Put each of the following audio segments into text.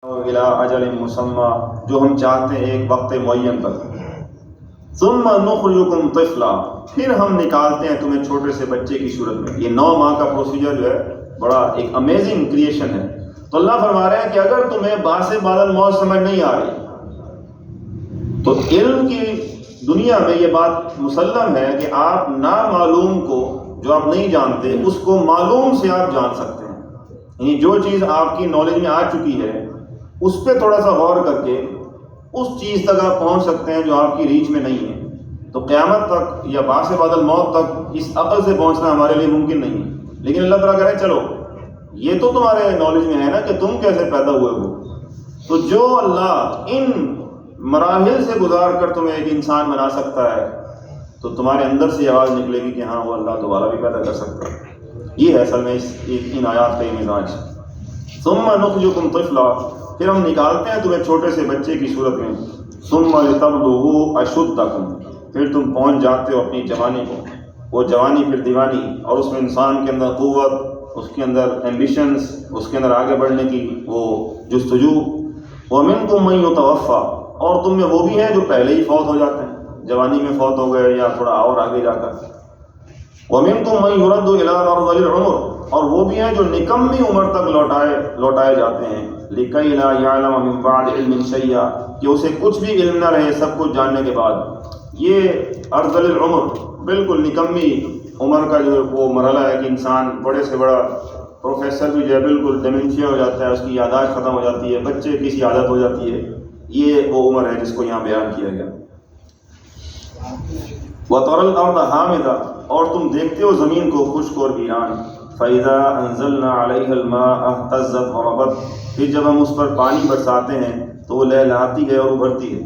الی اجل مسمى، جو ہم چاہتے ہیں ایک وقت معین تک. ثم نخرجکم طفلا، پھر ہم نکالتے ہیں تمہیں چھوٹے سے بچے کی صورت میں. یہ 9 ماہ کا پروسیجر جو ہے بڑا ایک امیزنگ کریشن ہے. تو اللہ فرما رہے ہیں کہ اگر تمہیں باعث بعد الموت سمجھ نہیں آ رہی تو علم کی دنیا میں یہ بات مسلم ہے کہ آپ نامعلوم کو، جو آپ نہیں جانتے، اس کو معلوم سے آپ جان سکتے ہیں. یعنی جو چیز آپ کی نالج میں آ چکی ہے اس پہ تھوڑا سا غور کر کے اس چیز تک آپ پہنچ سکتے ہیں جو آپ کی ریچ میں نہیں ہے. تو قیامت تک یا باعث بعد الموت تک اس عقل سے پہنچنا ہمارے لیے ممکن نہیں ہے. لیکن اللہ تعالیٰ کہہ رہے ہیں چلو یہ تو تمہارے نالج میں ہے نا کہ تم کیسے پیدا ہوئے ہو. تو جو اللہ ان مراحل سے گزار کر تمہیں ایک انسان بنا سکتا ہے تو تمہارے اندر سے آواز نکلے گی کہ ہاں وہ اللہ دوبارہ بھی پیدا کر سکتا ہے. یہ ہے اصل میں ان آیات کا یہ مزاج. ثم نخرجکم طفلا، پھر ہم نکالتے ہیں تمہیں چھوٹے سے بچے کی صورت میں. ثم لتبلغوا اشدکم، پھر تم پہنچ جاتے ہو اپنی جوانی کو. وہ جوانی پھر دیوانی، اور اس میں انسان کے اندر قوت، اس کے اندر ایمبیشنز، اس کے اندر آگے بڑھنے کی وہ جستجو. ومنکم من یتوفی، اور تم میں وہ بھی ہیں جو پہلے ہی فوت ہو جاتے ہیں، جوانی میں فوت ہو گئے یا تھوڑا اور آگے جا کر. ومنکم من یرد الی ارذل العمر، اور وہ بھی ہیں جو نکمی عمر تک لوٹائے جاتے ہیں. لکی لا یعلم من بعد علم شیئا، کہ اسے کچھ بھی علم نہ رہے سب کچھ جاننے کے بعد. یہ ارذل العمر بالکل نکمی عمر کا جو وہ مرحلہ ہے کہ انسان بڑے سے بڑا پروفیسر بھی جو ہے بالکل ڈیمنشیا ہو جاتا ہے، اس کی یادداشت ختم ہو جاتی ہے، بچے کی سی عادت ہو جاتی ہے. یہ وہ عمر ہے جس کو یہاں بیان کیا گیا. وَتَرَى الْأَرْضَ حَامِدَةً، اور تم دیکھتے ہو زمین کو خشک اور ویران. فَإِذَا أَنزَلْنَا عَلَيْهَا الْمَاءَ اهْتَزَّتْ وَرَبَتْ، پھر جب ہم اس پر پانی برساتے ہیں تو وہ لہلاتی ہے اور ابھرتی ہے.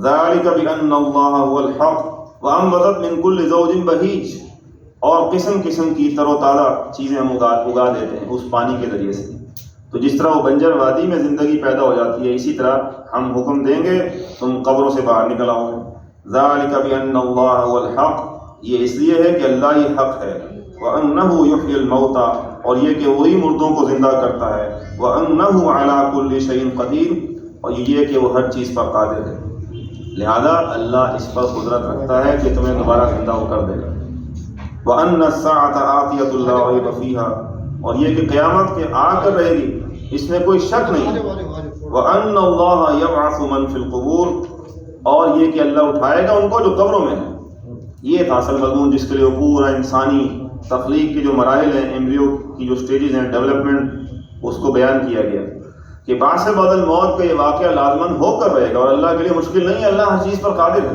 ذَلِكَ بِأَنَّ اللَّهَ هُوَ الْحَقُّ وَأَنبَتَتْ مِن كُلِّ زَوْجٍ بَهِيجٍ، اور قسم قسم کی تر و تازہ چیزیں ہم اگا دیتے ہیں اس پانی کے ذریعے سے. تو جس طرح وہ بنجر وادی میں زندگی پیدا ہو جاتی ہے، اسی طرح ہم حکم دیں گے تم قبروں سے باہر نکل آؤ گے. ذَلِكَ بِأَنَّ اللَّهَ هُوَ الْحَقُّ، یہ اس لیے ہے کہ اللہ ہی حق ہے. وَأَنَّهُ يُحْيِي الْمَوْتَى، اور یہ کہ وہی مردوں کو زندہ کرتا ہے. وَأَنَّهُ عَلَى كُلِّ شَيْءٍ قَدِيرٌ، اور یہ کہ وہ ہر چیز پر قادر ہے. لہذا اللہ اس پر قدرت رکھتا ہے کہ تمہیں دوبارہ زندہ کر دے گا. وَأَنَّ السَّاعَةَ آتِيَةٌ لَا رَيْبَ فِيهَا، اور یہ کہ قیامت کے آ کر رہے گی، اس میں کوئی شک نہیں. وَأَنَّ اللَّهَ يَبْعَثُ مَن فِي الْقُبُورِ، اور یہ کہ اللہ اٹھائے گا ان کو جو قبروں میں ہیں. یہ تھا اصل مضمون جس کے لیے پورا انسانی تخلیق کے جو مراحل ہیں، ایمبریو کی جو سٹیجز ہیں، ڈیولپمنٹ، اس کو بیان کیا گیا کہ باعث بعد الموت کا یہ واقعہ لازماً ہو کر رہے گا اور اللہ کے لیے مشکل نہیں ہے، اللہ ہر چیز پر قادر ہے.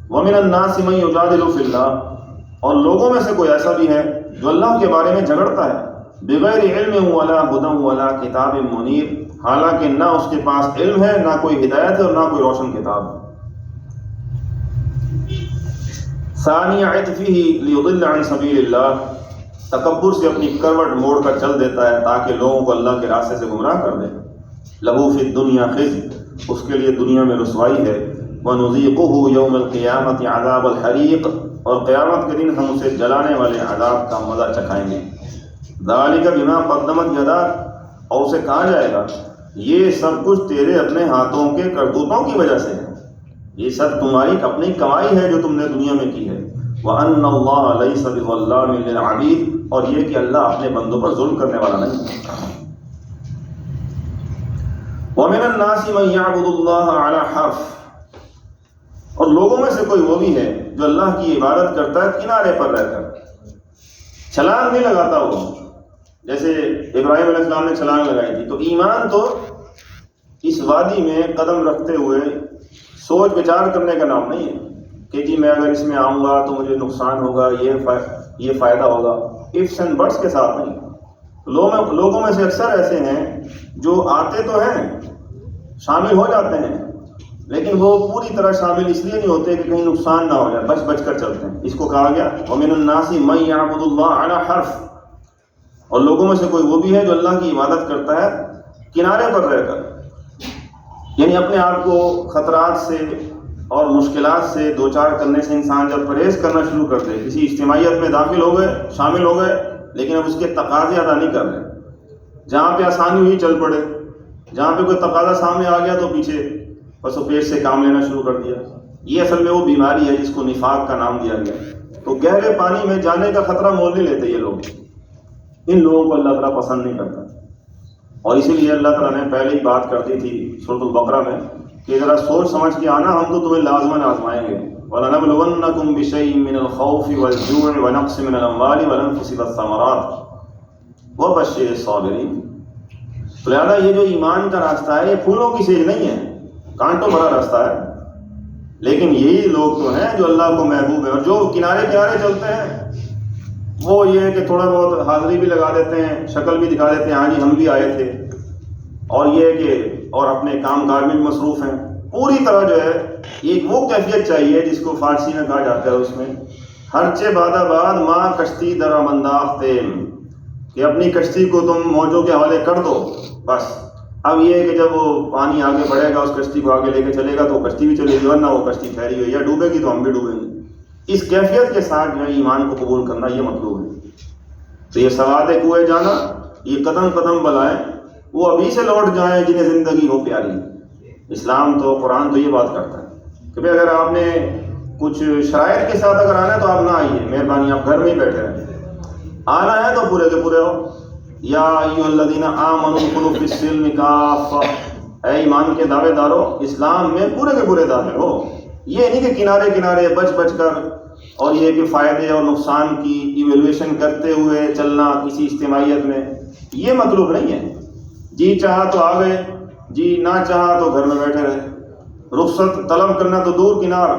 وَمِنَ النَّاسِ مَن يُجَادِلُ فِي اللَّهِ، اور لوگوں میں سے کوئی ایسا بھی ہے جو اللہ کے بارے میں جھگڑتا ہے. بغیر علم ولا هدى ولا کتاب منیر، حالانکہ نہ اس کے پاس علم ہے، نہ کوئی ہدایت ہے اور نہ کوئی روشن کتاب. ثانی عطفہ لیضل عن سبیل اللہ، تکبر سے اپنی کروٹ موڑ کر چل دیتا ہے تاکہ لوگوں کو اللہ کے راستے سے گمراہ کر دے. لہو فی الدنیا خزی، اس کے لیے دنیا میں رسوائی ہے. ونذیقہ یوم القیامۃ عذاب الحریق، اور قیامت کے دن ہم اسے جلانے والے عذاب کا مزہ چکھائیں گے. ذالک بما قدمت یداک، اور اسے کہا جائے گا یہ سب کچھ تیرے اپنے ہاتھوں کے کرتوتوں کی وجہ سے ہے، یہ سب تمہاری اپنی کمائی ہے جو تم نے دنیا میں کی ہے. وَأَنَّ اللَّهَ لَيْسَ بِظَلَّامٍ لِّلْعَبِيدِ، اور یہ کہ اللہ اپنے بندوں پر ظلم کرنے والا نہیں ہے. وَمِنَ النَّاسِ مَن يَعْبُدُ اللَّهَ عَلَى حَرْفٍ، اور لوگوں میں سے کوئی وہ بھی ہے جو اللہ کی عبادت کرتا ہے کنارے پر رہ کر، چھلانگ نہیں لگاتا. وہ جیسے ابراہیم علیہ السلام نے چھلانگ لگائی تھی. تو ایمان تو اس وادی میں قدم رکھتے ہوئے سوچ وچار کرنے کا نام نہیں ہے کہ جی میں اگر اس میں آؤں گا تو مجھے نقصان ہوگا، یہ فائدہ ہوگا. ifs and buts کے ساتھ نہیں. لوگوں میں سے اکثر ایسے ہیں جو آتے تو ہیں، شامل ہو جاتے ہیں، لیکن وہ پوری طرح شامل اس لیے نہیں ہوتے کہ کہیں نقصان نہ ہو جائے، بچ بچ کر چلتے ہیں. اس کو کہا گیا وَمِنَ النَّاسِ مَن يَعْبُدُ اللَّهَ عَلَى حَرْفٍ، اور لوگوں میں سے کوئی وہ بھی ہے جو اللہ کی عبادت کرتا ہے کنارے پر رہ کر. یعنی اپنے آپ کو خطرات سے اور مشکلات سے دوچار کرنے سے انسان جب پرہیز کرنا شروع کر دے، کسی اجتماعیت میں داخل ہو گئے، شامل ہو گئے، لیکن اب اس کے تقاضے ادا نہیں کر رہے، جہاں پہ آسانی ہوئی چل پڑے، جہاں پہ کوئی تقاضا سامنے آ گیا تو پیچھے پس و پیش سے کام لینا شروع کر دیا. یہ اصل میں وہ بیماری ہے جس کو نفاق کا نام دیا گیا. تو گہرے پانی میں جانے کا خطرہ مول نہیں لیتے یہ لوگ. ان لوگوں کو اللہ تعالیٰ پسند نہیں کرتا. اور اسی لیے اللہ تعالیٰ نے پہلے ہی بات کر دی تھی سورۃ البقرہ میں کہ ذرا سوچ سمجھ کے آنا, ہم تو تمہیں لازماً آزمائیں گے. وَلَنَبْلُوَنَّكُمْ بِشَيْءٍ مِّنَ الْخَوْفِ وَالْجُوعِ وَنَقْصٍ مِّنَ الْأَمْوَالِ وَالْأَنفُسِ وَالثَّمَرَاتِ وَبَشِّرِ الصَّابِرِينَ. تو لہٰذا یہ جو ایمان کا راستہ ہے یہ پھولوں کی سیج نہیں ہے, کانٹوں بھرا راستہ ہے. لیکن یہی لوگ تو ہیں جو اللہ کو محبوب ہیں, اور جو کنارے کنارے چلتے ہیں وہ یہ ہے کہ تھوڑا بہت حاضری بھی لگا دیتے ہیں, شکل بھی دکھا دیتے ہیں, ہاں جی ہم بھی آئے تھے, اور یہ ہے کہ اور اپنے کام کار میں بھی مصروف ہیں. پوری طرح جو ہے ایک وہ کیفیت چاہیے جس کو فارسی میں کہا جاتا ہے اس میں ہرچے باد آباد ماں کشتی در منداختے, کہ اپنی کشتی کو تم موجوں کے حوالے کر دو بس. اب یہ ہے کہ جب وہ پانی آگے بڑھے گا اس کشتی کو آگے لے کے چلے گا تو کشتی بھی چلے گی, ورنہ وہ کشتی ٹھہری ہوئی یا ڈوبے گی تو ہم بھی ڈوبیں گے. اس کیفیت کے ساتھ جو ہے ایمان کو قبول کرنا یہ مطلوب ہے. تو یہ سواد کوئے جانا, یہ قدم قدم بلائیں وہ ابھی سے لوٹ جائیں جنہیں زندگی ہو پیاری. اسلام تو قرآن تو یہ بات کرتا ہے کہ بھائی اگر آپ نے کچھ شرائط کے ساتھ اگر آنا ہے تو آپ نہ آئیے, مہربانی آپ گھر میں ہی بیٹھے رہیں. آنا ہے تو پورے کے پورے ہو. یا ایھا الذین آمنوا ادخلوا فی السلم کافہ, اے ایمان کے دعوے دارو اسلام میں پورے کے پورے داخل ہو. یہ نہیں کہ کنارے کنارے بچ بچ کر اور یہ کہ فائدے اور نقصان کی ایویلویشن کرتے ہوئے چلنا کسی اجتماعیت میں, یہ مطلوب نہیں ہے. جی چاہا تو آ گئے, جی نہ چاہا تو گھر میں بیٹھے رہے. رخصت طلب کرنا تو دور کنار,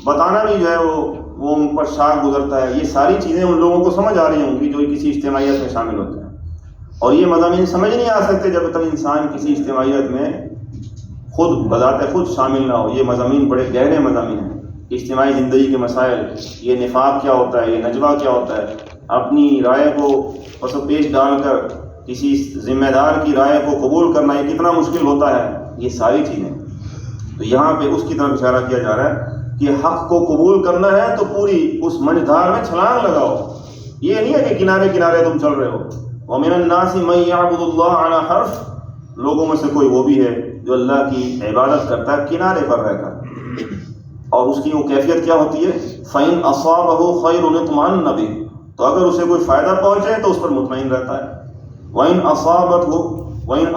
بتانا بھی جو ہے وہ ان پر شاک گزرتا ہے. یہ ساری چیزیں ان لوگوں کو سمجھ آ رہی ہوں گی جو کسی اجتماعیت میں شامل ہوتے ہیں. اور یہ مضامین سمجھ نہیں آ سکتے جب تک انسان کسی اجتماعیت میں خود بذات خود شامل نہ ہو. یہ مضامین بڑے گہرے مضامین ہیں. اجتماعی زندگی کے مسائل, یہ نفاق کیا ہوتا ہے, یہ نجوہ کیا ہوتا ہے, اپنی رائے کو پس و پیش ڈال کر کسی ذمہ دار کی رائے کو قبول کرنا یہ کتنا مشکل ہوتا ہے, یہ ساری چیزیں. تو یہاں پہ اس کی طرف اشارہ کیا جا رہا ہے کہ حق کو قبول کرنا ہے تو پوری اس منجدھار میں چھلانگ لگاؤ. یہ نہیں ہے کہ کنارے کنارے تم چل رہے ہو. وَمِنَ النَّاسِ مَن يَعْبُدُ اللَّهَ عَلَى حَرْفٍ, لوگوں میں سے کوئی وہ بھی ہے جو اللہ کی عبادت کرتا ہے کنارے پر رہ کر. اور اس کی وہ کیفیت کیا ہوتی ہے, فَإِنْ أَصَابَهُ خَيْرٌ اطْمَأَنَّ بِهِ, تو اگر اسے کوئی فائدہ پہنچے تو اس پر مطمئن رہتا ہے. وَإِنْ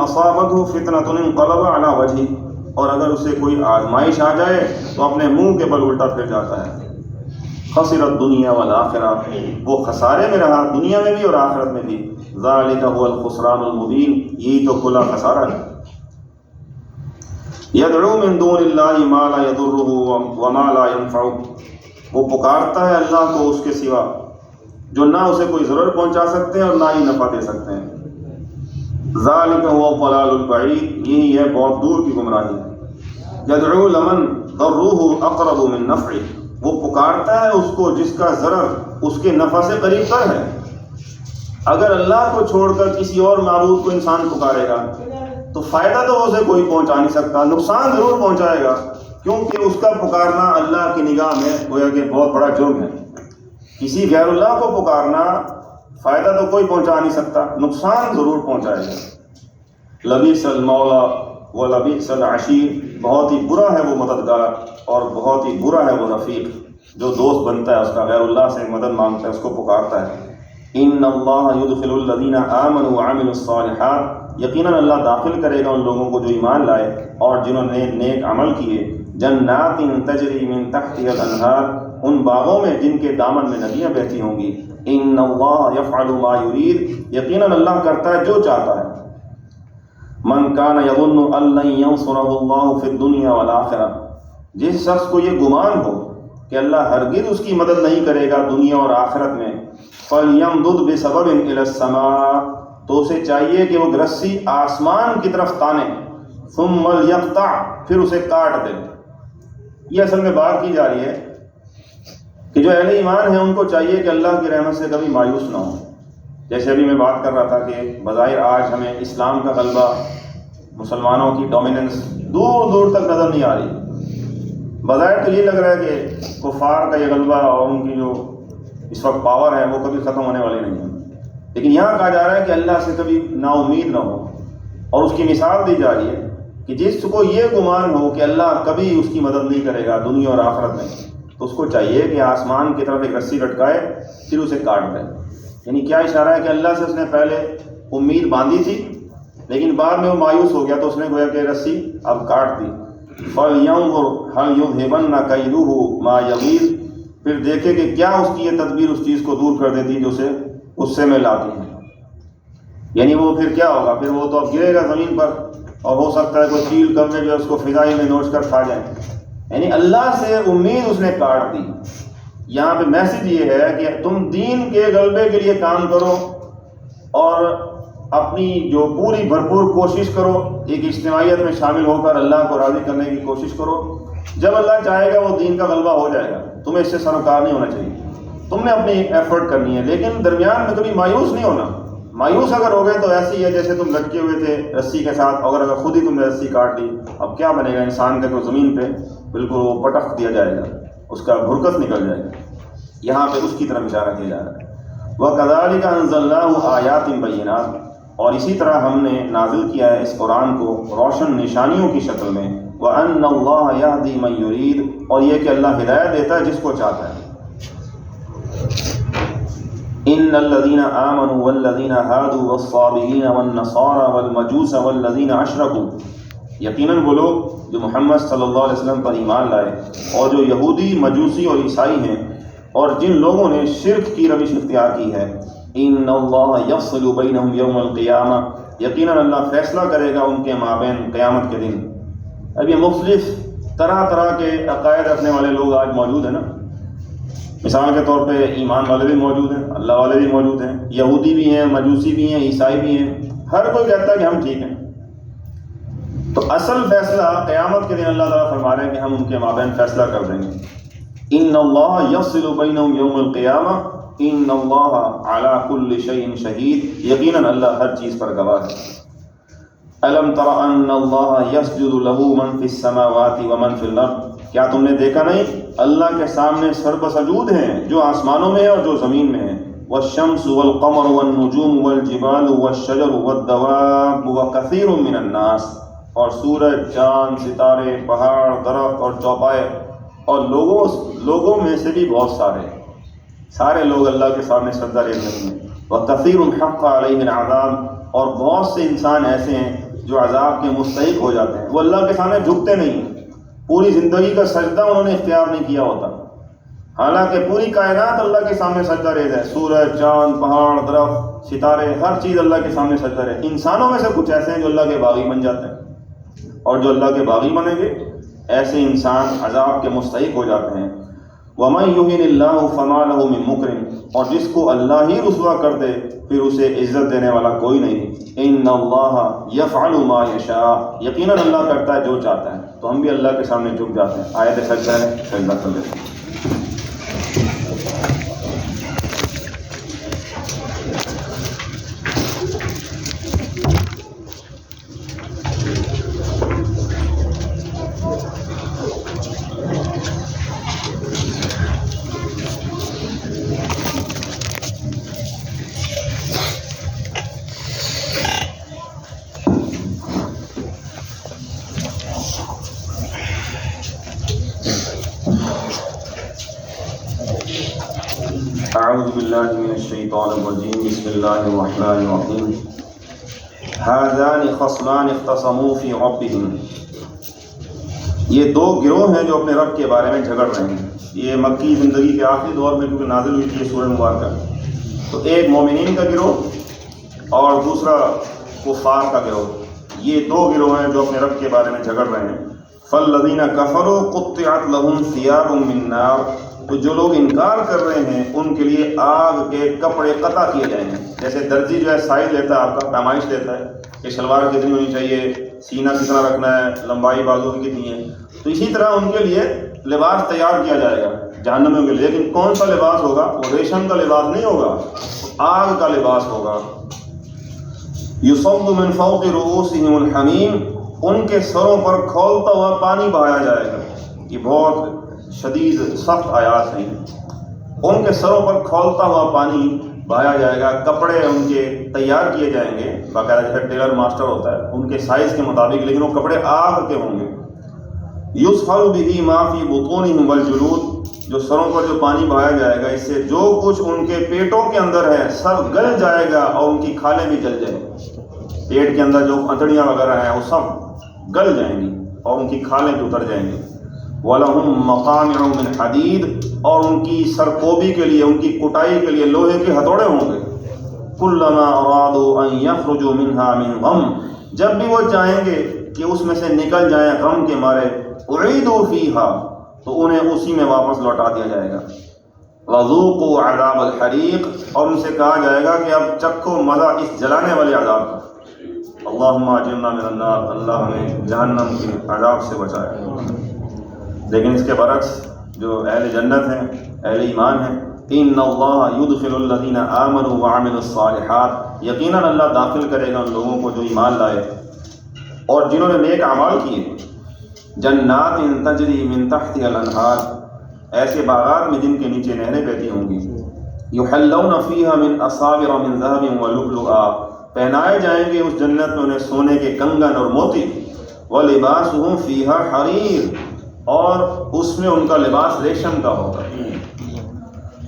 أَصَابَتْهُ فِتْنَةٌ انقلب عَلَى وَجْهِهِ, اور اگر اسے کوئی آزمائش آ جائے تو اپنے منہ کے بل الٹا پھر جاتا ہے. خسر الدنیا والآخرہ, وہ خسارے میں رہا دنیا میں بھی اور آخرت میں بھی. ذالک هو الخسران المبین, یہی تو کھلا خسارہ ہے. یدعو من دون اللہ ما لا یضرہ وما لا ینفعہ, وہ پکارتا ہے اللہ کو اس کے سوا جو نہ اسے کوئی ضرر پہنچا سکتے ہیں اور نہ ہی نفع دے سکتے ہیں. ذالک هو الضلال البعید, یہی ہے بہت دور کی گمراہی. یدعو لمن ضرہ اقرب من نفعہ, وہ پکارتا ہے اس کو جس کا ضرر اس کے نفع سے قریب تر ہے. اگر اللہ کو چھوڑ کر کسی اور معبود کو انسان پکارے گا تو فائدہ تو اسے کوئی پہنچا نہیں سکتا, نقصان ضرور پہنچائے گا, کیونکہ اس کا پکارنا اللہ کی نگاہ میں گویا کہ بہت بڑا جرم ہے. کسی غیر اللہ کو پکارنا فائدہ تو کوئی پہنچا نہیں سکتا, نقصان ضرور پہنچائے گا. لبیس المولا و لبیس العشیر, بہت ہی برا ہے وہ مددگار اور بہت ہی برا ہے وہ رفیق جو دوست بنتا ہے اس کا, غیر اللہ سے مدد مانگتا ہے, اس کو پکارتا ہے. ان اللہ یدخل الذین آمنوا وعملوا الصالحات, یقیناً اللہ داخل کرے گا ان لوگوں کو جو ایمان لائے اور جنہوں نے نیک عمل کیے. جنات تجری من تحتها الانہار, ان باغوں میں جن کے دامن میں ندیاں بہتی ہوں گی. ان اللہ یفعل ما یرید, یقیناً اللہ کرتا ہے جو چاہتا ہے. من کان یظن ان لن ینصرہ اللہ فی الدنیا والآخرہ, جس شخص کو یہ گمان ہو کہ اللہ ہرگز اس کی مدد نہیں کرے گا دنیا اور آخرت میں, فَلْيَمْدُدْ بِسَبَبٍ إِلَى السَّمَاءِ, تو اسے چاہیے کہ وہ رسی آسمان کی طرف تانے. ثُمَّ لْيَقْطَعْ, پھر اسے کاٹ دے. یہ اصل میں بات کی جا رہی ہے کہ جو اہل ایمان ہیں ان کو چاہیے کہ اللہ کی رحمت سے کبھی مایوس نہ ہو. جیسے ابھی میں بات کر رہا تھا کہ بظاہر آج ہمیں اسلام کا غلبہ, مسلمانوں کی ڈومیننس دور دور تک نظر نہیں آ رہی. بظاہر تو یہ لگ رہا ہے کہ کفار کا یہ غلبہ اور ان کی جو اس وقت پاور ہے وہ کبھی ختم ہونے والی نہیں ہے. لیکن یہاں کہا جا رہا ہے کہ اللہ سے کبھی نا امید نہ ہو. اور اس کی مثال دی جا رہی ہے کہ جس کو یہ گمان ہو کہ اللہ کبھی اس کی مدد نہیں کرے گا دنیا اور آخرت میں، تو اس کو چاہیے کہ آسمان کی طرف ایک رسی لٹکائے پھر اسے کاٹ دے۔ یعنی کیا اشارہ ہے کہ اللہ سے اس نے پہلے امید باندھی تھی، لیکن بعد میں وہ مایوس ہو گیا تو اس نے گویا کہ رسی اب کاٹ دی۔ فَلْيَنْظُرْ هَلْ يُذْهِبَنَّ كَيْدُهُ مَا يَغِيظُ، پھر دیکھے کہ کیا اس کی یہ تدبیر اس چیز کو دور کر دیتی ہے جو اسے غصے میں لاتی ہے۔ یعنی وہ پھر کیا ہوگا، پھر وہ تو اب گرے گا زمین پر، اور ہو سکتا ہے کوئی چیل کبے جو اس کو فضائی میں نوچ کر کھا جائیں۔ یعنی اللہ سے امید اس نے کاٹ دی۔ یہاں پہ میسج یہ ہے کہ تم دین کے غلبے کے لیے کام کرو اور اپنی جو پوری بھرپور کوشش کرو، ایک اجتماعیت میں شامل ہو کر اللہ کو راضی کرنے کی کوشش کرو۔ جب اللہ چاہے گا وہ دین کا غلبہ ہو جائے گا، تمہیں اس سے سروکار نہیں ہونا چاہیے، تم نے اپنی ایفرٹ کرنی ہے، لیکن درمیان میں کبھی مایوس نہیں ہونا۔ مایوس اگر ہو گئے تو ایسے ہی ہے جیسے تم لٹکے ہوئے تھے رسی کے ساتھ، اگر خود ہی تم نے رسی کاٹ دی، اب کیا بنے گا؟ انسان کا تو زمین پہ بالکل وہ پٹخ دیا جائے گا، اس کا بھرکس نکل جائے گا۔ یہاں پہ اس کی طرف اشارہ کیا جا رہا ہے۔ وَكَذَلِكَ أَنزَلْنَاهُ آيَاتٍ بَيِّنَاتٍ، اور اسی طرح ہم نے نازل کیا ہے اس قرآن کو روشن نشانیوں کی شکل میں۔ وَأَنَّ اللَّهَ يَهْدِي مَن يُرِيدُ، اور یہ کہ اللہ ہدایت دیتا ہے جس کو چاہتا ہے۔ إِنَّ الَّذِينَ آمَنُوا وَالَّذِينَ هَادُوا وَالصَّابِئِينَ وَالنَّصَارَى وَالْمَجُوسَ وَالَّذِينَ أَشْرَكُوا، یقیناً وہ لوگ جو محمد صلی اللہ علیہ وسلم پر ایمان لائے اور جو یہودی، مجوسی اور عیسائی ہیں، اور جن لوگوں نے شرک کی روش اختیار کی ہے۔ إِنَّ اللَّهَ يَفْصِلُ بَيْنَهُمْ يَوْمَ الْقِيَامَةِ، یقیناً اللہ فیصلہ کرے گا ان کے مابین قیامت کے دن۔ اب یہ مختلف طرح طرح کے عقائد رکھنے والے لوگ آج موجود ہیں نا، مثال کے طور پہ ایمان والے بھی موجود ہیں، اللہ والے بھی موجود ہیں، یہودی بھی ہیں، مجوسی بھی ہیں، عیسائی بھی ہیں، ہر کوئی کہتا ہے کہ ہم ٹھیک ہیں۔ تو اصل فیصلہ قیامت کے دن اللہ تعالیٰ فرما رہے ہیں کہ ہم ان کے مابین فیصلہ کر دیں گے۔ ان اللہ یفصل بینہم یوم القیامہ ان اللہ علی کل شیء شہید، یقیناً اللہ ہر چیز پر گواہ ہے۔ الم تر ان اللہ یسجد لہ من فی السماوات ومن فی الارض، کیا تم نے دیکھا نہیں اللہ کے سامنے سربسجود ہیں جو آسمانوں میں ہیں اور جو زمین میں ہیں۔ والشمس والقمر والنجوم والجبال والشجر والدواب وکثیر من الناس، اور سورج، چاند، ستارے، پہاڑ، درخت اور چوپائے، اور لوگوں میں سے بھی بہت سارے لوگ اللہ کے سامنے سجدہ ریز نہیں ہیں۔ وَكَثِيرٌ حَقَّ عَلَيْهِ الْعَذَابُ، اور بہت سے انسان ایسے ہیں جو عذاب کے مستحق ہو جاتے ہیں، وہ اللہ کے سامنے جھکتے نہیں ہیں، پوری زندگی کا سجدہ انہوں نے اختیار نہیں کیا ہوتا، حالانکہ پوری کائنات اللہ کے سامنے سجدہ ریز ہے، سورج، چاند، پہاڑ، درخت، ستارے، ہر چیز اللہ کے سامنے سجدہ ریز۔ انسانوں میں سے کچھ ایسے ہیں جو اللہ کے باغی بن جاتے ہیں، اور جو اللہ کے باغی بنیں گے ایسے انسان عذاب کے مستحق ہو جاتے ہیں۔ وَمَن يُهِنِ اللَّهُ فَمَا لَهُ مِن مُكْرِمٍ، اور جس کو اللہ ہی رسوا کر دے پھر اسے عزت دینے والا کوئی نہیں۔ إِنَّ اللَّهَ يَفْعَلُ مَا يَشَاءُ، یقیناً اللہ کرتا ہے جو چاہتا ہے۔ تو ہم بھی اللہ کے سامنے جھک جاتے ہیں، آیت سجدہ ہے، سجدہ کر لیتے ہیں۔ اعوذ باللہ من الشیطان الرجیم، بسم اللہ الرحمن الرحیم۔ ھذان خصمان اختصموا فی ربہم، یہ دو گروہ ہیں جو اپنے رب کے بارے میں جھگڑ رہے ہیں۔ یہ مکی زندگی کے آخری دور میں کیونکہ نازل ہوئی تھی یہ سورہ مبارکہ، تو ایک مومنین کا گروہ اور دوسرا کفار کا گروہ، یہ دو گروہ ہیں جو اپنے رب کے بارے میں جھگڑ رہے ہیں۔ فالذین کفروا قطعت لهم ثیاب من نار، تو جو لوگ انکار کر رہے ہیں ان کے لیے آگ کے کپڑے قطع کیے جائیں گے۔ جیسے درزی جو ہے سائز لیتا ہے، آپ کا پیمائش لیتا ہے کہ شلوار کتنی ہونی چاہیے، سینہ کتنا رکھنا ہے، لمبائی بازو کی کتنی ہے، تو اسی طرح ان کے لیے لباس تیار کیا جائے گا جہنمیوں کے لیے۔ لیکن کون سا لباس ہوگا؟ وہ ریشم کا لباس نہیں ہوگا، آگ کا لباس ہوگا۔ یصب من فوق رؤوسہم الحمیم، ان کے سروں پر کھولتا ہوا پانی بہایا جائے گا۔ یہ بہت شدید سخت آیات ہیں۔ ان کے سروں پر کھولتا ہوا پانی بہایا جائے گا، کپڑے ان کے تیار کیے جائیں گے باقاعدہ، جیسے ٹیلر ماسٹر ہوتا ہے ان کے سائز کے مطابق، لیکن وہ کپڑے آگ کے ہوں گے. یُصْحَرُ بِهِ مَا فِي بُطُونِهِمْ وَالْجُلُودِ، جو سروں پر جو پانی بہایا جائے گا، اس سے جو کچھ ان کے پیٹوں کے اندر ہے سب گل جائے گا اور ان کی کھالیں بھی جل جائیں گی. پیٹ کے اندر جو انتڑیاں وغیرہ ہیں وہ سب گل جائیں گی اور ان کی کھالیں بھی اتر جائیں گی. وَلَهُمْ مَقَامِعُ مِنْ حَدِيدٍ، اور ان کی سرکوبی کے لیے، ان کی کٹائی کے لیے لوہے کے ہتھوڑے ہوں گے. كُلَّمَا أَرَادُوا أَن يَخْرُجُوا مِنْهَا مِنْ غَمٍ، جب بھی وہ چاہیں گے کہ اس میں سے نکل جائیں غم کے مارے، اُعِيدُوا فِيهَا، تو انہیں اسی میں واپس لوٹا دیا جائے گا. وَذُوقُوا عَذَابَ الْحَرِيقِ، اور ان سے کہا جائے گا کہ اب چکھو مزہ اس جلانے والے عذاب کا. اللہم اجرنا من النار، اللہ ہمیں جہنم کے عذاب سے بچائے. لیکن اس کے برعکس جو اہل جنت ہیں، اہل ایمان ہیں، ان اللہ یدخل الذین آمنوا وعملوا الصالحات، یقیناً اللہ داخل کرے گا ان لوگوں کو جو ایمان لائے اور جنہوں نے نیک اعمال کیے، جنات تجری من تحتها الانہار، ایسے باغات میں جن کے نیچے نہریں بہتی ہوں گی. یحلون فیہا من اصابر من ذہب ولؤلؤا، پہنائے جائیں گے اس جنت میں انہیں سونے کے کنگن اور موتی. ولباسہم فیہا حریر، اور اس میں ان کا لباس ریشم کا ہوگا.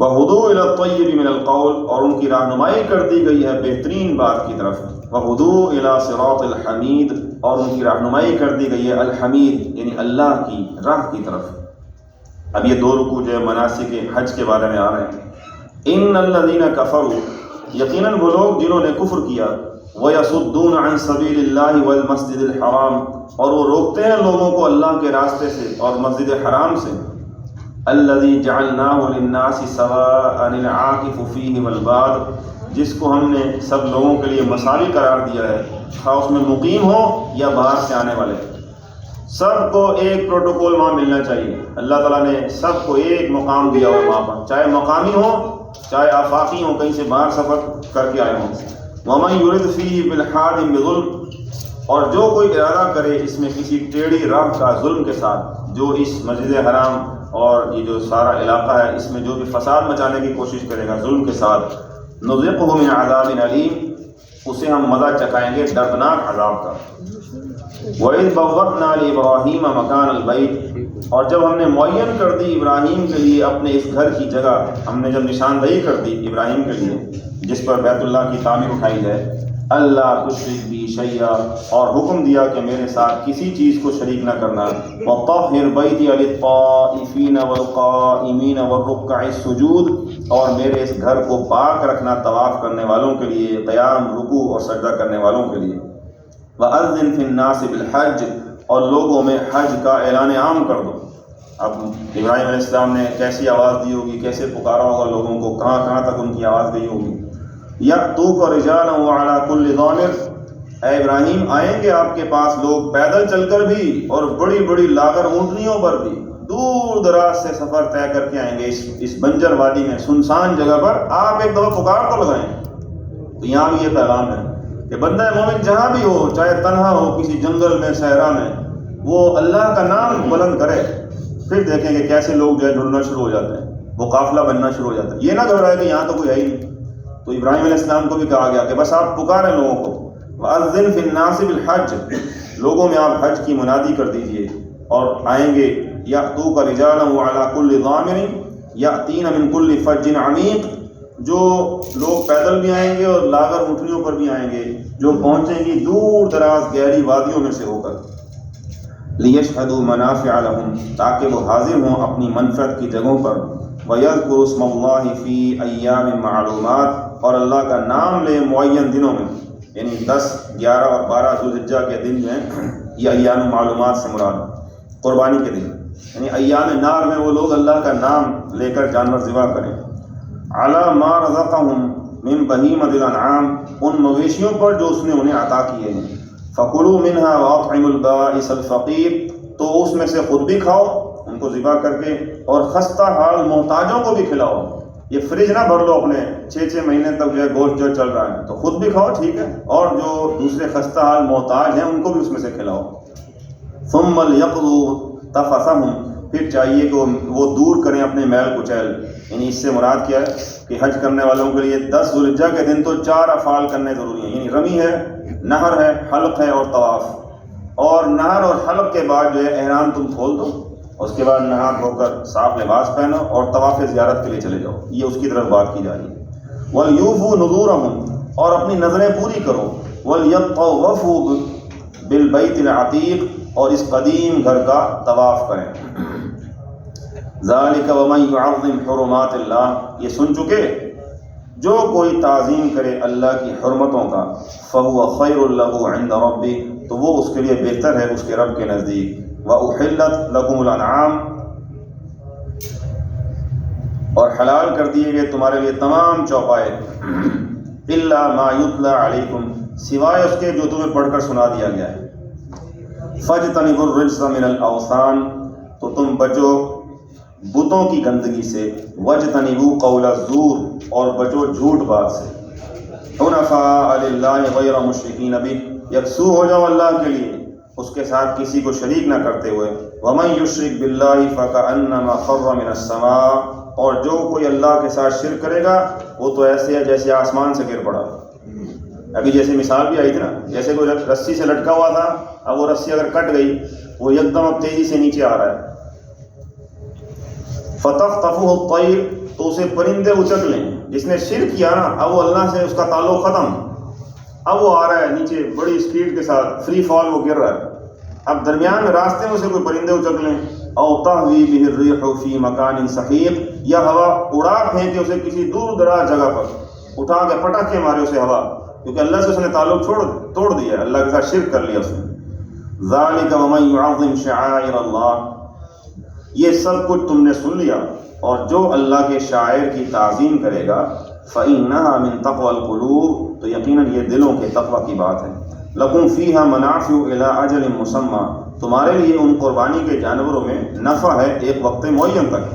وَهُدُوا إِلَى الطَّيِّبِ مِنَ الْقَوْلِ، اور ان کی رہنمائی کر دی گئی ہے بہترین بات کی طرف. وَهُدُوا إِلَى صِرَاطِ الْحَمِيدِ، اور ان کی رہنمائی کر دی گئی ہے الحمید یعنی اللہ کی راہ کی طرف. اب یہ دو رکوع جو ہے مناسک حج کے بارے میں آ رہے ہیں. ان الذین کفروا، یقیناً وہ لوگ جنہوں نے کفر کیا، وَيَصُدُّونَ عَن سَبِيلِ اللَّهِ وَالْمَسْجِدِ الْحَرَامِ، اور وہ روکتے ہیں لوگوں کو اللہ کے راستے سے اور مسجد حرام سے. الذی جعلناہ للناس سواء العاکف فیہ والباد، جس کو ہم نے سب لوگوں کے لیے مساوی قرار دیا ہے، خواہ اس میں مقیم ہو یا باہر سے آنے والے، سب کو ایک پروٹوکول وہاں ملنا چاہیے. اللہ تعالیٰ نے سب کو ایک مقام دیا ہوا وہاں پر، چاہے مقامی ہو چاہے آفاقی ہو، کہیں سے باہر سفر کر کے آئے ہوں. وَمَن يُرِدْ فِيهِ بِالْحَادٍ بِظُلْمٍ، اور جو کوئی ارادہ کرے اس میں کسی ٹیڑھی راہ کا ظلم کے ساتھ، جو اس مسجد حرام اور یہ جو سارا علاقہ ہے اس میں جو بھی فساد مچانے کی کوشش کرے گا ظلم کے ساتھ، نُذِقْهُ مِنْ عَذَابٍ أَلِيمٍ، اسے ہم مزہ چکھائیں گے دردناک عذاب کا. وَإِذْ بَوَّأْنَا لِإِبْرَاهِيمَ مَكَانَ الْبَيْتِ، اور جب ہم نے معین کر دی ابراہیم کے لیے اپنے اس گھر کی جگہ، ہم نے جب نشاندہی کر دی ابراہیم کے لیے جس پر بیت اللہ کی تعمیر اٹھائی جائے، اللہ تشرک بی شیئا، اور حکم دیا کہ میرے ساتھ کسی چیز کو شریک نہ کرنا. وَطَهِّرْ بَيْتِيَ لِلطَّائِفِينَ وَالْقَائِمِينَ وَالرُّكَّعِ السُّجُودِ، اور میرے اس گھر کو پاک رکھنا طواف کرنے والوں کے لیے، قیام، رکوع اور سجدہ کرنے والوں کے لیے. وَأَذِّنْ فِي النَّاسِ بِالْحَجِّ، اور لوگوں میں حج کا اعلان عام کر دو. اب ابراہیم علیہ السلام نے کیسی آواز دی ہوگی، کیسے پکارا ہوگا لوگوں کو، کہاں کہاں تک ان کی آواز گئی ہوگی. یأتوک رجالا وعلی کل ضامر، اے ابراہیم آئیں گے آپ کے پاس لوگ پیدل چل کر بھی اور بڑی بڑی لاغر اونٹنیوں پر بھی، دور دراز سے سفر طے کر کے آئیں گے اس بنجر وادی میں، سنسان جگہ پر. آپ ایک دفعہ پکار تو لگائیں. تو یہاں بھی یہ پیغام ہے کہ بندہ مومن جہاں بھی ہو، چاہے تنہا ہو کسی جنگل میں، صحرا میں، وہ اللہ کا نام بلند کرے. پھر دیکھیں گے کیسے لوگ جو ہے جڑنا شروع ہو جاتے ہیں، وہ قافلہ بننا شروع ہو جاتا ہے. یہ نہ گھبرائے کہ یہاں تو کوئی ہے ہی نہیں. تو ابراہیم علیہ السلام کو بھی کہا گیا کہ بس آپ پکاریں لوگوں کو. وَأَذِّنْ فِي النَّاسِ بِالْحَجِّ، لوگوں میں آپ حج کی منادی کر دیجئے اور آئیں گے. یأتوک رجالا وعلی کل ضامر یأتین من کل فج عمیق، جو لوگ پیدل بھی آئیں گے اور لاغر اونٹنیوں پر بھی آئیں گے، جو پہنچیں گی دور دراز گہری وادیوں میں سے ہو کر. لیشہدوا منافع لہم، تاکہ وہ حاضر ہوں اپنی منفعت کی جگہوں پر. وَيَذْكُرُوا اسْمَ اللَّهِ فِي أَيَّامٍ مَّعْلُومَاتٍ، اور اللہ کا نام لے معین دنوں میں، یعنی 10، 11 اور 12 ذوالحجہ کے دن جو ہیں، یہ ایام معلومات سے مراد قربانی کے دن، یعنی ایام نار میں وہ لوگ اللہ کا نام لے کر جانور ذبح کریں. عَلَىٰ مَا رَزَقَهُم مِّن بَهِیمَةِ الْأَنْعَامِ، ان مویشیوں پر جو اس نے انہیں عطا کیے ہیں. فَكُلُوا مِنْهَا وَأَطْعِمُوا الْبَائِسَ الْفَقِيرَ، تو اس میں سے خود بھی کھاؤ ان کو ذبح کر کے، اور خستہ حال محتاجوں کو بھی کھلاؤ. یہ فریج نہ بھر لو اپنے 6 مہینے تک جو ہے گوشت جو چل رہا ہے، تو خود بھی کھاؤ ٹھیک ہے، اور جو دوسرے خستہ حال محتاج ہیں ان کو بھی اس میں سے کھلاؤ. ثُمَّ لْيَقْضُوا تَفَثَهُمْ، پھر چاہیے کہ وہ دور کریں اپنے میل کچیل. یعنی اس سے مراد کیا ہے کہ حج کرنے والوں کے لیے 10 ذو الحجہ کے دن تو 4 افعال کرنے ضروری ہیں. یعنی رمی ہے، نہر ہے، حلق ہے اور طواف. اور نہر اور حلق کے بعد جو ہے احرام تم کھول دو، اس کے بعد نہا دھو کر صاف لباس پہنو اور طواف زیارت کے لیے چلے جاؤ. یہ اس کی طرف بات کی جا رہی ہے. وَلْيُوفُوا نُذُورَهُمْ، اور اپنی نظریں پوری کرو. وَلْيَطَّوَّفُوا بِالْبَيْتِ الْعَتِيقِ، اور اس قدیم گھر کا طواف کریں. ذَلِكَ وَمَنْ يُعَظِّمْ حُرُمَاتِ اللَّهِ، یہ سن چکے، جو کوئی تعظیم کرے اللہ کی حرمتوں کا، فَهُوَ خَيْرٌ لَهُ عِنْدَ رَبِّهِ، تو وہ اس کے لیے بہتر ہے اس کے رب کے نزدیک. وَأُحِلَّتْ لَكُمُ الْأَنْعَامُ، اور حلال کر دیے گئے تمہارے لیے تمام چوپائے. إِلَّا مَا يُتْلَى عَلَيْكُمْ، سوائے اس کے جو تمہیں پڑھ کر سنا دیا گیا ہے. فَاجْتَنِبُوا الرِّجْسَ مِنَ الْأَوْثَانِ، تو تم بچو بتوں کی گندگی سے. وَاجْتَنِبُوا قَوْلَ الزُّورِ، اور بچو جھوٹ بات سے. حُنَفَاءَ لِلَّهِ غَيْرَ مُشْرِكِينَ بِهِ، یکسو ہو جاؤ اللہ کے لیے اس کے ساتھ کسی کو شریک نہ کرتے ہوئے. وَمَن يُشْرِكْ بِاللَّهِ فَكَأَنَّمَا خَرَّ مِنَ السَّمَاءِ، اور جو کوئی اللہ کے ساتھ شرک کرے گا وہ تو ایسے ہے جیسے آسمان سے گر پڑا. ابھی جیسے مثال بھی آئی تھی نا، جیسے کوئی رسی سے لٹکا ہوا تھا، اب وہ رسی اگر کٹ گئی وہ ایک دم اب تیزی سے نیچے آ رہا ہے. فَتَخْطَفُهُ الطَّيْرُ، تو اسے پرندے اچک لیں. جس نے شرک کیا نا، اب وہ اللہ سے اس کا تعلق ختم، اب وہ آ رہا ہے نیچے بڑی اسپیڈ کے ساتھ، فری فال وہ گر رہا ہے. اب درمیان میں راستے میں اسے کوئی پرندے اچک لیں. او تهوی به الريح في مكان سحيق، یا ہوا اڑا پھینکے اسے کسی دور دراز جگہ پر، اٹھا کے پٹک کے مارے اسے ہوا، کیونکہ اللہ سے اس نے تعلق توڑ دیا ہے، اللہ کے ساتھ شرک کر لیا اس نے. ذَلِكَ وَمَن يُعَظِّمْ شَعَائِرَ اللَّهِ، یہ سب کچھ تم نے سن لیا، اور جو اللہ کے شاعر کی تعظیم کرے گا، فَإِنَّهَا مِن تَقْوَى الْقُلُوبِ، تو یقیناً یہ دلوں کے تقوی کی بات ہے. لَكُمْ فِيهَا مَنَافِعُ إِلَىٰ أَجَلٍ مُّسَمًّى، تمہارے لیے ان قربانی کے جانوروں میں نفع ہے ایک وقت معین تک.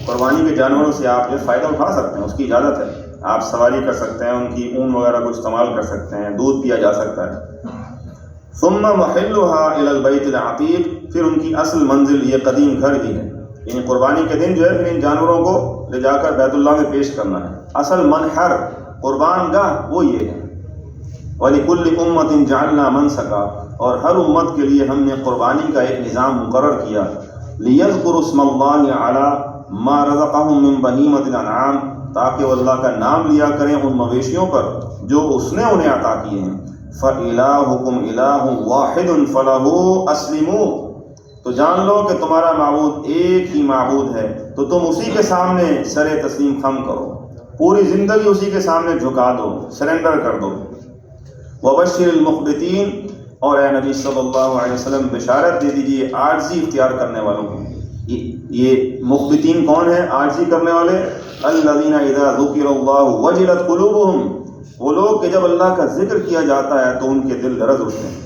قربانی کے جانوروں سے آپ جو فائدہ اٹھا سکتے ہیں، اس کی اجازت ہے. آپ سواری کر سکتے ہیں، ان کی اون وغیرہ کو استعمال کر سکتے ہیں، دودھ پیا جا سکتا ہے. ثم محلها الى البيت العتيق، پھر ان کی اصل منزل یہ قدیم گھر ہی ہے. یعنی قربانی کے دن جو ہے پھر ان جانوروں کو لے جا کر بیت اللہ میں پیش کرنا ہے. اصل منحر قربان گاہ وہ یہ ہے. وَلِكُلِّ أُمَّةٍ جَعَلْنَا مَنْسَكًا، اور ہر امت کے لیے ہم نے قربانی کا ایک نظام مقرر کیا. لِيَذْكُرُوا اسْمَ اللَّهِ عَلَىٰ مَا رَزَقَهُم مِّن بَهِيمَةِ الْأَنْعَامِ، تاکہ وہ اللہ کا نام لیا کریں ان مویشیوں پر جو اس نے انہیں عطا کیے ہیں. فَإِلَٰهُكُمْ إِلَٰهٌ وَاحِدٌ فَلَهُ أَسْلِمُوا، تو جان لو کہ تمہارا معبود ایک ہی معبود ہے، تو تم اسی کے سامنے سر تسلیم خم کرو، پوری زندگی اسی کے سامنے جھکا دو، سرنڈر کر دو. وبشر المخبتین، اور اے نبی صلی اللہ علیہ وسلم بشارت دے دیجیے عاجزی اختیار کرنے والوں کو. یہ مخبتین کون ہیں؟ عاجزی کرنے والے. الذین اذا ذکر اللہ وجلت قلوبہم، وہ لوگ کہ جب اللہ کا ذکر کیا جاتا ہے تو ان کے دل لرز اٹھتے ہیں.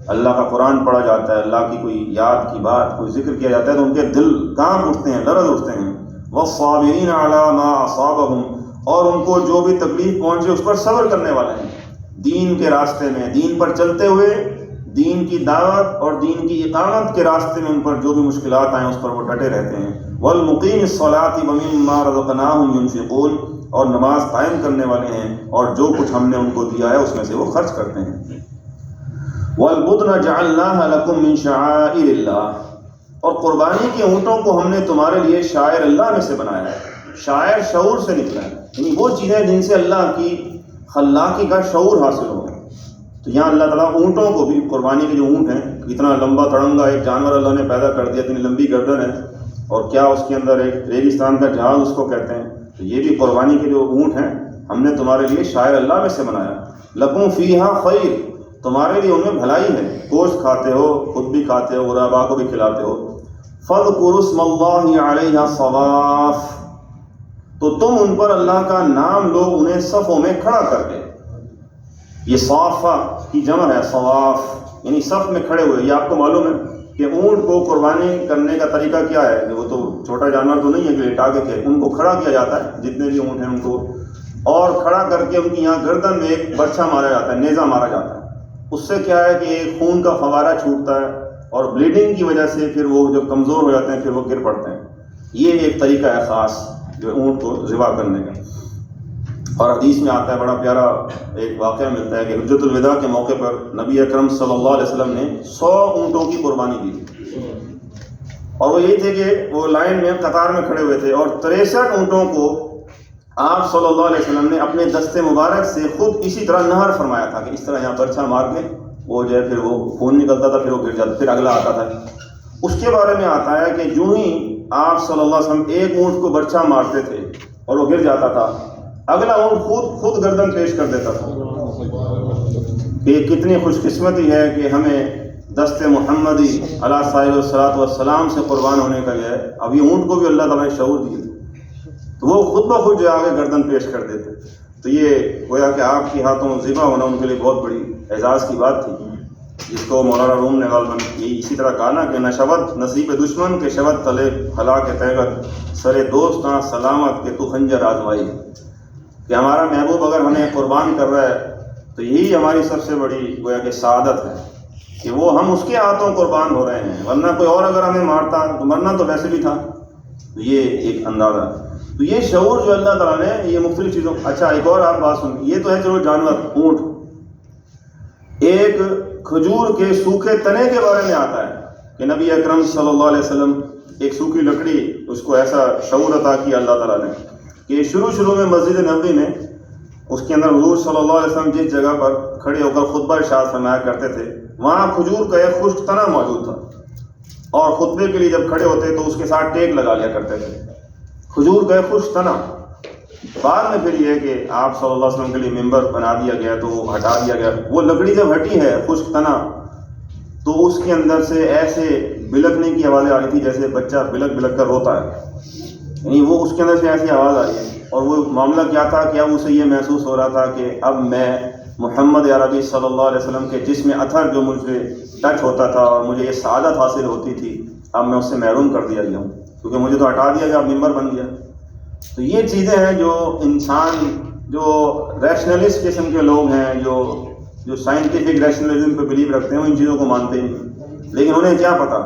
اللہ کا قرآن پڑھا جاتا ہے، اللہ کی کوئی یاد کی بات، کوئی ذکر کیا جاتا ہے تو ان کے دل کانپ اٹھتے ہیں، لرز اٹھتے ہیں. والصابرین علی ما اصابہم، اور ان کو جو بھی تکلیف پہنچے اس پر صبر کرنے والے ہیں. دین کے راستے میں، دین پر چلتے ہوئے، دین کی دعوت اور دین کی اقامت کے راستے میں ان پر جو بھی مشکلات آئیں اس پر وہ ڈٹے رہتے ہیں. والمقیم الصلاۃ ومما رزقناہم ينفقون، اور نماز قائم کرنے والے ہیں اور جو کچھ ہم نے ان کو دیا ہے اس میں سے وہ خرچ کرتے ہیں. والبدن جعلناها لكم من شعائر اللہ، اور قربانی کے اونٹوں کو ہم نے تمہارے لیے شاعر اللہ میں سے بنایا ہے. شاعر شعور سے نکلا ہے، یعنی وہ چیزیں جن سے اللہ کی خلاقی کا شعور حاصل ہو. تو یہاں اللہ تعالیٰ اونٹوں کو بھی، قربانی کے جو اونٹ ہیں، اتنا لمبا تڑنگا ایک جانور اللہ نے پیدا کر دیا، اتنی لمبی گردن ہے، اور کیا اس کے اندر ایک ریگستان کا جہاز اس کو کہتے ہیں. تو یہ بھی قربانی کے جو اونٹ ہیں ہم نے تمہارے لیے شاعر اللہ میں سے بنایا. لکم فیہا خیر، تمہارے لیے ان میں بھلائی ہے، گوشت کھاتے ہو، خود بھی کھاتے ہو، غربا کو بھی کھلاتے ہو. فاذکروا اسم اللہ علیہا صواف، تو تم ان پر اللہ کا نام لو انہیں صفوں میں کھڑا کر کے. یہ صافہ کی جمع ہے، صواف یعنی صف میں کھڑے ہوئے. یہ آپ کو معلوم ہے کہ اونٹ کو قربانی کرنے کا طریقہ کیا ہے، کہ وہ تو چھوٹا جانور تو نہیں ہے کہ لٹا کے ان کو کھڑا کیا جاتا ہے، جتنے بھی اونٹ ہیں ان کو، اور کھڑا کر کے ان کی یہاں گردن میں ایک برچھا مارا جاتا ہے، نیزہ مارا جاتا ہے. اس سے کیا ہے کہ ایک خون کا فوارہ چھوٹتا ہے اور بلیڈنگ کی وجہ سے پھر وہ جب کمزور ہو جاتے ہیں پھر وہ گر پڑتے ہیں. یہ ایک طریقہ ہے خاص جو اونٹ کو ذبح کرنے کا. اور حدیث میں آتا ہے بڑا پیارا ایک واقعہ ملتا ہے کہ حجۃ الوداع کے موقع پر نبی اکرم صلی اللہ علیہ وسلم نے 100 اونٹوں کی قربانی دی. اور وہ یہی تھے کہ وہ لائن میں قطار میں کھڑے ہوئے تھے اور 63 اونٹوں کو آپ صلی اللہ علیہ وسلم نے اپنے دست مبارک سے خود اسی طرح نہر فرمایا تھا کہ اس طرح یہاں برچھا مار کے وہ جو ہے پھر وہ خون نکلتا تھا، پھر وہ گر جاتا، پھر اگلا آتا تھا. اس کے بارے میں آتا ہے کہ جو ہی آپ صلی اللہ علیہ وسلم ایک اونٹ کو برچھا مارتے تھے اور وہ گر جاتا تھا، اگلا اونٹ خود گردن پیش کر دیتا تھا. کہ کتنی خوش قسمتی ہے کہ ہمیں دست محمدی علیہ صاحب الصلاۃ والسلام سے قربان ہونے کا ہے. اب یہ اونٹ کو بھی اللہ تعالیٰ نے شعور دیے تو وہ خود بخود جو آگے گردن پیش کر دیتے. تو یہ گویا کہ آپ کے ہاتھوں ذبح ہونا ان کے لیے بہت بڑی اعزاز کی بات تھی، جس کو مولانا روم نے غالباً اسی طرح کہا نا کہ نشوت نصیب دشمن کے شبت تلے خلا کے تیغت سرے دوستاں سلامت کہ تو خنجر آزمائی. کہ ہمارا محبوب اگر ہمیں قربان کر رہا ہے تو یہی ہماری سب سے بڑی گویا کہ سعادت ہے کہ وہ ہم اس کے ہاتھوں قربان ہو رہے ہیں، ورنہ کوئی اور اگر ہمیں مارتا تو مرنا تو ویسے بھی تھا. تو یہ ایک اندازہ. تو یہ شعور جو اللہ تعالیٰ نے یہ مختلف چیزوں. اچھا ایک اور آپ بات سن، یہ تو ہے چلو جانور اونٹ. ایک کھجور کے سوکھے تنے کے بارے میں آتا ہے کہ نبی اکرم صلی اللہ علیہ وسلم ایک سوکھی لکڑی اس کو ایسا شعور عطا کیا اللہ تعالیٰ نے کہ شروع میں مسجد نبوی میں اس کے اندر حضور صلی اللہ علیہ وسلم جس جگہ پر کھڑے ہو کر خطبہ ارشاد فرمایا کرتے تھے وہاں کھجور کا ایک خشک تنا موجود تھا، اور خطبے کے لیے جب کھڑے ہوتے تو اس کے ساتھ ٹیک لگا لیا کرتے تھے. کھجور کا ایک خشک تنا. بعد میں پھر یہ کہ آپ صلی اللہ علیہ وسلم کے لیے ممبر بنا دیا گیا تو وہ ہٹا دیا گیا. وہ لکڑی جب ہٹی ہے خشک تنا تو اس کے اندر سے ایسے بلکنے کی آوازیں آ رہی تھی جیسے بچہ بلک کر روتا ہے. یعنی وہ اس کے اندر سے ایسی آواز آ رہی ہے. اور وہ معاملہ کیا تھا کہ اب اسے یہ محسوس ہو رہا تھا کہ اب میں محمد عربی صلی اللہ علیہ وسلم کے جسم اثر جو مجھ سے ٹچ ہوتا تھا اور مجھے یہ سعادت حاصل ہوتی تھی اب میں اس سے محروم کر دیا گیا ہوں، کیونکہ مجھے تو ہٹا دیا گیا، اب ممبر بن گیا. تو یہ چیزیں ہیں جو انسان جو ریشنلسٹ قسم کے لوگ ہیں جو سائنٹیفک ریشنلزم پہ بلیو رکھتے ہیں وہ ان چیزوں کو مانتے ہیں. لیکن انہیں کیا پتا.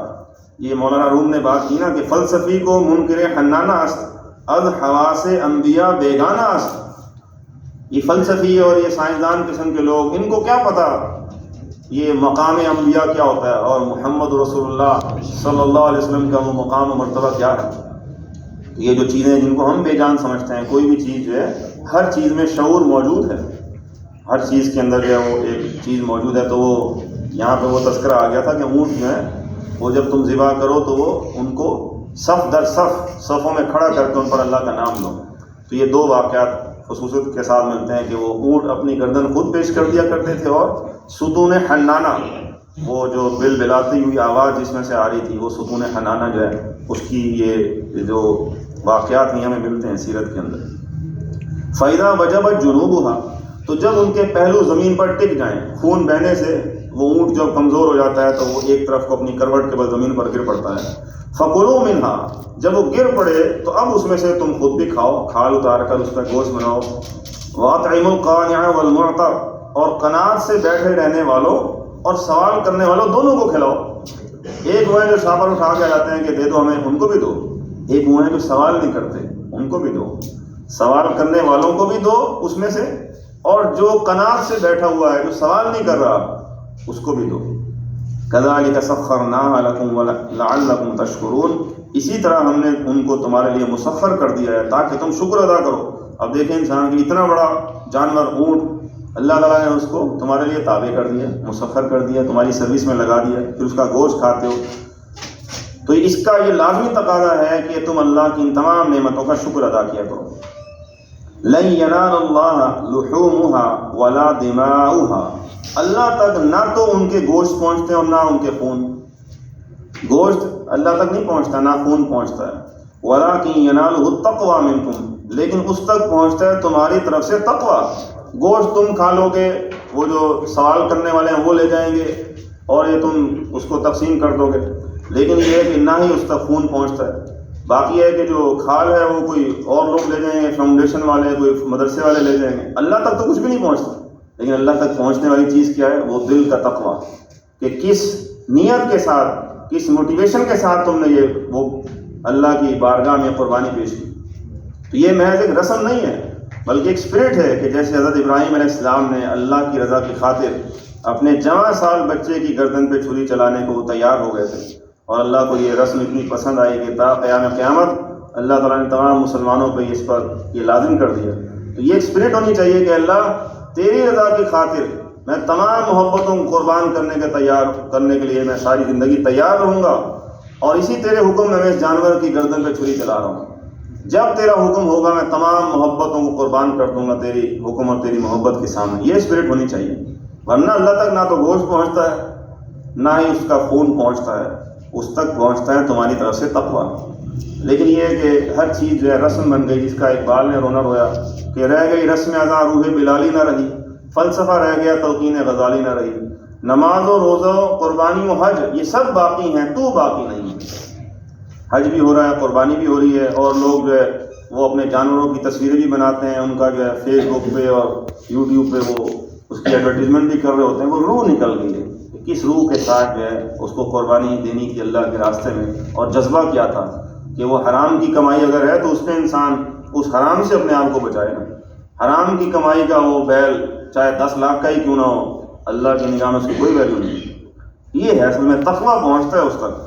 یہ مولانا روم نے بات کی نا کہ فلسفی کو منکر حنانہ است از حواس انبیاء بیگانہ است. یہ فلسفی اور یہ سائنسدان قسم کے لوگ ان کو کیا پتا یہ مقام انبیاء کیا ہوتا ہے اور محمد رسول اللہ صلی اللہ علیہ وسلم کا وہ مقام و مرتبہ کیا ہے. یہ جو چیزیں جن کو ہم بے جان سمجھتے ہیں، کوئی بھی چیز جو ہے ہر چیز میں شعور موجود ہے، ہر چیز کے اندر جو ہے وہ ایک چیز موجود ہے. تو وہ یہاں پہ وہ تذکرہ آ گیا تھا کہ اونٹ جو ہے وہ جب تم ذبح کرو تو وہ ان کو صف در صفوں میں کھڑا کر کے ان پر اللہ کا نام لو. تو یہ دو واقعات خصوصیت کے ساتھ ملتے ہیں کہ وہ اونٹ اپنی گردن خود پیش کر دیا کرتے تھے اور ستون حنانہ وہ جو بل بلاتی ہوئی آواز جس میں سے آ رہی تھی وہ ستون حنانہ جو ہے اس کی یہ جو واقعات ہیں ہمیں ملتے ہیں سیرت کے اندر. فَإِذَا وَجَبَتْ جُنُوبُهَا تو جب ان کے پہلو زمین پر ٹک جائیں، خون بہنے سے وہ اونٹ جب کمزور ہو جاتا ہے تو وہ ایک طرف کو اپنی کروٹ کے بل زمین پر گر پڑتا ہے. فَكُلُوا مِنْهَا جب وہ گر پڑے تو اب اس میں سے تم خود بھی کھاؤ، کھال اتار کر اس کا گوشت بناؤ. وَأَطْعِمُوا الْقَانِعَ وَالْمُعْتَرَ اور قناعت سے بیٹھے رہنے والوں اور سوال کرنے والوں دونوں کو کھلاؤ. ایک وہ ہیں جو شاپر اٹھا کے جاتے ہیں کہ دے دو ہمیں، ان کو بھی دو. ایک وہ ہیں جو سوال نہیں کرتے، ان کو بھی دو. سوال کرنے والوں کو بھی دو اس میں سے، اور جو قناعت سے بیٹھا ہوا ہے جو سوال نہیں کر رہا اس کو بھی دو. كَذَلِكَ سَخَّرْنَاهَا لَكُمْ لَعَلَّكُمْ تَشْكُرُونَ ان طرح ہم نے ان کو تمہارے لیے مسخر کر دیا ہے تاکہ تم شکر ادا کرو. اب دیکھیں انسان کی اتنا بڑا جانور اونٹ اللہ تعالیٰ نے اس کو تمہارے لیے تابع کر دیا، مسخر کر دیا، تمہاری سروس میں لگا دیا، پھر اس کا گوشت کھاتے ہو. تو اس کا یہ لازمی تقاضا ہے کہ تم اللہ کی ان تمام نعمتوں کا شکر ادا کیا کرو. لَن يَنَالَ اللَّهَ لُحُومُهَا وَلَا دِمَاؤُهَا اللہ تک نہ تو ان کے گوشت پہنچتے اور نہ ان کے خون. گوشت اللہ تک نہیں پہنچتا، نہ خون پہنچتا ہے. وَلَٰكِن يَنَالُهُ التَّقْوَىٰ مِنْكُمْ لیکن اس تک پہنچتا ہے تمہاری طرف سے تقویٰ. گوشت تم کھا لو گے، وہ جو سوال کرنے والے ہیں وہ لے جائیں گے اور یہ تم اس کو تقسیم کر دو گے، لیکن یہ ہے کہ نہ ہی اس تک خون پہنچتا ہے. باقی ہے کہ جو کھال ہے وہ کوئی اور لوگ لے جائیں گے، فاؤنڈیشن والے، کوئی مدرسے والے لے جائیں گے. اللہ تک تو کچھ بھی نہیں پہنچتا، لیکن اللہ تک پہنچنے والی چیز کیا ہے؟ وہ دل کا تقویٰ، کہ کس نیت کے ساتھ، کس موٹیویشن کے ساتھ تم نے یہ وہ اللہ کی بارگاہ میں قربانی پیش کی. تو یہ محض ایک رسم نہیں ہے بلکہ ایک اسپرٹ ہے کہ جیسے حضرت ابراہیم علیہ السلام نے اللہ کی رضا کی خاطر اپنے جوان سال بچے کی گردن پہ چھری چلانے کو وہ تیار ہو گئے تھے، اور اللہ کو یہ رسم اتنی پسند آئی کہ تا قیامت اللہ تعالیٰ نے تمام مسلمانوں پہ اس پر یہ لازم کر دیا. تو یہ ایک اسپرٹ ہونی چاہیے کہ اللہ تیری رضا کی خاطر میں تمام محبتوں کو قربان کرنے کے لیے میں ساری زندگی تیار رہوں گا، اور اسی تیرے حکم میں اس جانور کی گردن پہ چھری چلا رہا ہوں. جب تیرا حکم ہوگا میں تمام محبتوں کو قربان کر دوں گا تیری حکم اور تیری محبت کے سامنے. یہ اسپرٹ ہونی چاہیے، ورنہ اللہ تک نہ تو گوشت پہنچتا ہے نہ ہی اس کا خون پہنچتا ہے، اس تک پہنچتا ہے تمہاری طرف سے تقویٰ. لیکن یہ ہے کہ ہر چیز جو ہے رسم بن گئی، جس کا اقبال نے رونا رویا کہ رہ گئی رسم ادا روح بلالی نہ رہی، فلسفہ رہ گیا تلقین غزالی نہ رہی، نماز و روزہ و قربانی و حج یہ سب باقی ہیں، تو باقی نہیں ہے. حج بھی ہو رہا ہے، قربانی بھی ہو رہی ہے، اور لوگ جو ہے وہ اپنے جانوروں کی تصویریں بھی بناتے ہیں، ان کا جو ہے فیس بک پہ اور یوٹیوب پہ وہ اس کی ایڈورٹیزمنٹ بھی کر رہے ہوتے ہیں. وہ روح نکل گئی ہے. کس روح کے ساتھ جو ہے اس کو قربانی دینی کی اللہ کے راستے میں، اور جذبہ کیا تھا کہ وہ حرام کی کمائی اگر ہے تو اس میں انسان اس حرام سے اپنے آپ کو بچائے نا. حرام کی کمائی کا وہ بیل چاہے 10 لاکھ کا ہی کیوں نہ ہو، اللہ کی نگاہ میں اس کی کوئی ویلیو نہیں. یہ ہے اصل میں تقویٰ پہنچتا ہے اس تک.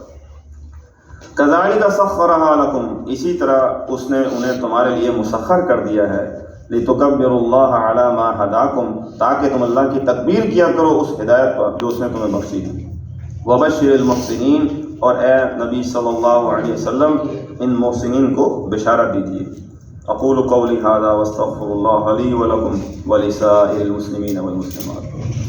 کذالک سخرھا لکم، اسی طرح اس نے انہیں تمہارے لیے مسخر کر دیا ہے، لتکبروا اللہ علی ما ہداکم، تاکہ تم اللہ کی تکبیر کیا کرو اس ہدایت پر جو اس نے تمہیں بخشی ہے. وبشر المحسنین، اور اے نبی صلی اللہ علیہ وسلم ان محسنین کو بشارت دیجیے. اقول قولی ھذا واستغفر اللہ لی ولکم ولسائر المسلمین والمسلمات.